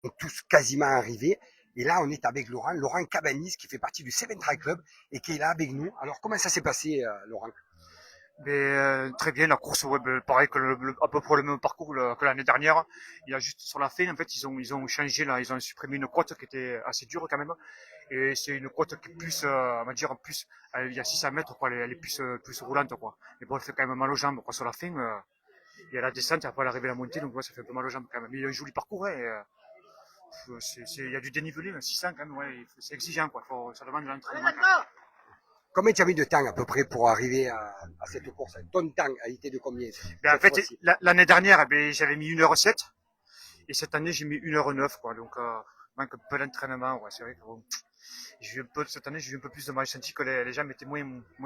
sont tous quasiment arrivés. Et là, on est avec Laurent Cabanis, qui fait partie du Seven Trail Club et qui est là avec nous. Alors, comment ça s'est passé, Laurent? Mais très bien, la course web, pareil que à peu près le même parcours que l'année dernière. Il y a juste sur la fin, en fait, ils ont changé là, ils ont supprimé une côte qui était assez dure quand même. Et c'est une côte qui est plus, on va dire, plus, il y a 600 mètres, quoi, elle est plus roulante, quoi. Mais bon, elle fait quand même mal aux jambes, quoi, sur la fin. Il y a la descente, et après l'arrivée à la montée, donc ouais, ça fait un peu mal aux jambes quand même. Mais il y a un joli parcours, hein, et, il y a du dénivelé, 600 quand même, ouais, c'est exigeant, quoi. Ça demande de l'entraînement. Combien tu as mis de temps à peu près pour arriver à cette course? Ton temps a été de combien Ben, en cette fait, fois-ci? l'année dernière, ben, j'avais mis 1h07. Et cette année, j'ai mis 1h09, quoi. Donc, manque un peu d'entraînement, ouais. C'est vrai que bon, cette année, j'ai eu un peu plus de mal. J'ai senti que les jambes étaient moins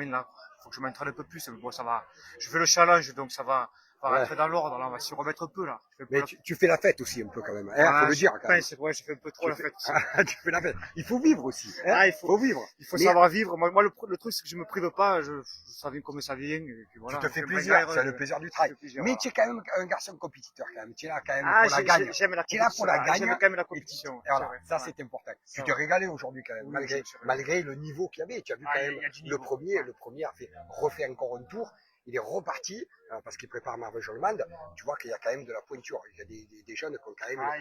là. Faut que je m'entraîne un peu plus. Mais bon, ça va. Je fais le challenge, donc ça va Ouais. rentrer dans l'ordre. Là, on va s'y remettre un peu, là. Mais tu fais la fête aussi un peu quand même, hein, faut Ah, le je dire quand même. pense, ouais, j'ai fait un peu trop Tu la fais, fête aussi. tu fais la fête. Il faut vivre aussi, hein. Ah, Faut vivre. il faut Mais savoir vivre. Moi, le truc, c'est que je me prive pas. Ça vient comme ça vient. Et puis tu voilà. te fais J'aime pas plaisir, gaire, c'est le plaisir du ça travail. fait plaisir, Mais voilà. tu es quand même un garçon compétiteur quand même. Tu es là quand même Ah, pour la gagne. j'aime la Tu es là pour compétition. la Ah, gagne. j'aime quand même la Et, compétition. et C'est voilà, vrai. ça Ouais, c'est important. Tu ça te va. régalais aujourd'hui quand même, Oui, oui, je me suis régalé. malgré le niveau qu'il y avait. Tu as vu Ah, quand même il y a du le niveau. premier, Ouais. le premier a refait encore un tour. Il est reparti parce qu'il prépare Marvel Jolmand. Tu vois qu'il y a quand même de la pointure. Il y a des jeunes qui ont quand même Ah, ouais,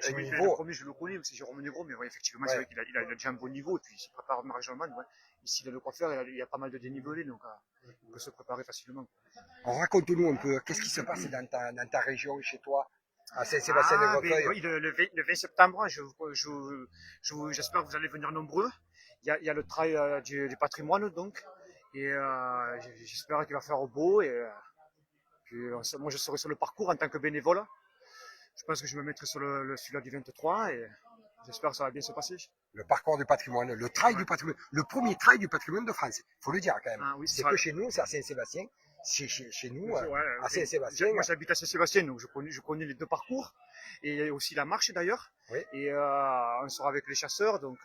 un le niveau. premier, je le connais, c'est Jérôme Negro, mais ouais, effectivement, c'est Ouais. vrai qu'il a déjà un bon niveau, et puis il se prépare Marie-Jeanne, ouais. Ici, il a de quoi faire, il y a pas mal de dénivelé, donc il peut se préparer facilement. Alors, raconte-nous un peu, qu'est-ce qui se passe dans ta région, chez toi, à Ah, mais Saint-Sébastien-de-Recueil? oui, le 20 septembre, j'espère que vous allez venir nombreux. Il y a le trail du patrimoine, donc, et j'espère qu'il va faire beau, et puis, moi, je serai sur le parcours en tant que bénévole. Je pense que je me mettrai sur celui-là du 23, et j'espère que ça va bien se passer. Le parcours du patrimoine, le trail Ouais. du patrimoine, le premier trail du patrimoine de France. Faut le dire quand même. Ah oui, ce C'est sera. que chez nous, c'est à Saint-Sébastien. Chez nous, Ouais, à Saint-Sébastien, moi j'habite à Saint-Sébastien, donc je connais les deux parcours et aussi la marche d'ailleurs. oui. Et on sera avec les chasseurs, donc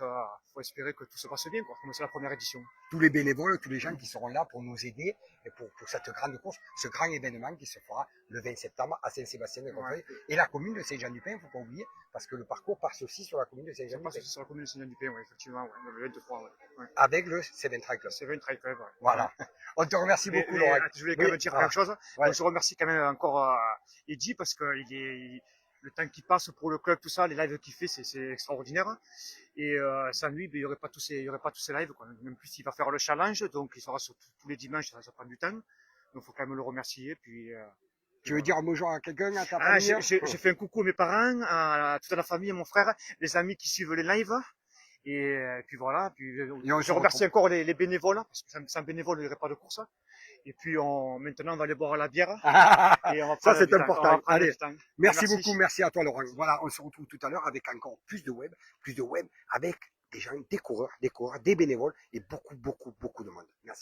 faut espérer que tout se passe bien, quoi, comme c'est la première édition. Tous les bénévoles, tous les gens qui seront là pour nous aider et pour cette grande course, ce grand événement qui se fera le 20 septembre à Saint-Sébastien-de-Recueil. Ouais. Et la commune de Saint-Jean-du-Pin, il ne faut pas oublier, parce que le parcours passe aussi sur la commune de Ça passe Saint-Jean-du-Pin, aussi sur la commune de Saint-Jean-du-Pin, ouais, effectivement, ouais, le 23, ouais. Ouais. avec le Seven Trail Club. C'est 20 Trail Club, ouais. Voilà. On te remercie beaucoup, Laurent. Je voulais quand Oui, même dire voilà. quelque chose. Ouais. Donc je remercie quand même encore Eddy parce que le temps qu'il passe pour le club, tout ça, les lives qu'il fait, c'est extraordinaire. Et sans lui, ben, il y aurait pas tous ces lives, quoi. Même plus, il va faire le challenge, donc il sera sur tous les dimanches, ça prend du temps. Donc il faut quand même le remercier. Puis Tu veux voilà. dire un bonjour à quelqu'un, à ta Ah, famille? j'ai fait un coucou à mes parents, à toute la famille, à mon frère, les amis qui suivent les lives. Et puis voilà, puis Et on je se remercie retrouve. encore les bénévoles, parce que sans bénévoles, il n'y aurait pas de course. Et puis maintenant, on va aller boire la bière et on va Ça, prendre c'est du temps. On va important. prendre Allez, du temps. merci Merci. beaucoup, merci à toi, Laurent. Voilà, on se retrouve tout à l'heure avec encore plus de web, avec des gens, des coureurs, des bénévoles et beaucoup, beaucoup, beaucoup de monde. Merci beaucoup.